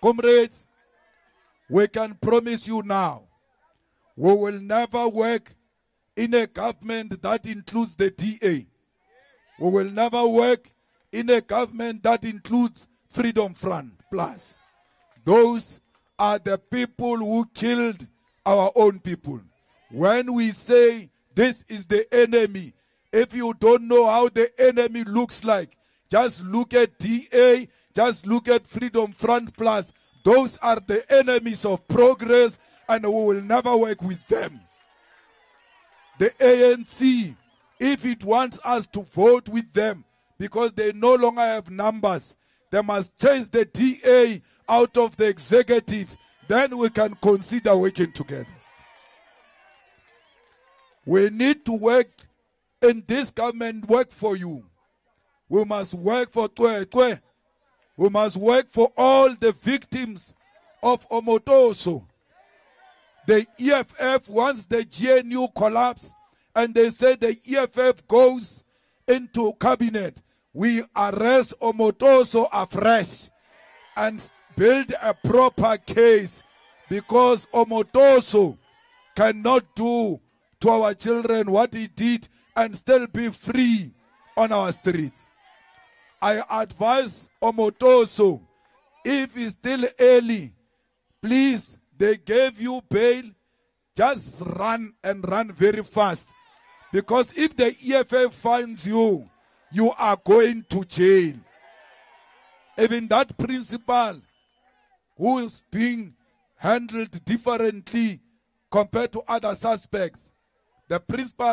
Comrades, we can promise you now, we will never work in a government that includes the DA. We will never work in a government that includes Freedom Front Plus. Those are the people who killed our own people. When we say this is the enemy, if you don't know how the enemy looks like, just look at DA, just look at Freedom Front Plus. Those are the enemies of progress, and we will never work with them. The ANC, if it wants us to vote with them, because they no longer have numbers, they must change the DA out of the executive. Then we can consider working together. We need to work in this government, work for you. We must work for Twe. We must work for all the victims of Omotoso. The EFF, once the GNU collapsed, and they said the EFF goes into cabinet, we arrest Omotoso afresh and build a proper case, because Omotoso cannot do to our children what he did and still be free on our streets. I advise Omotoso, if it's still early, please, they gave you bail, just run and run very fast. Because if the EFF finds you, you are going to jail. Even that principal who is being handled differently compared to other suspects, the principal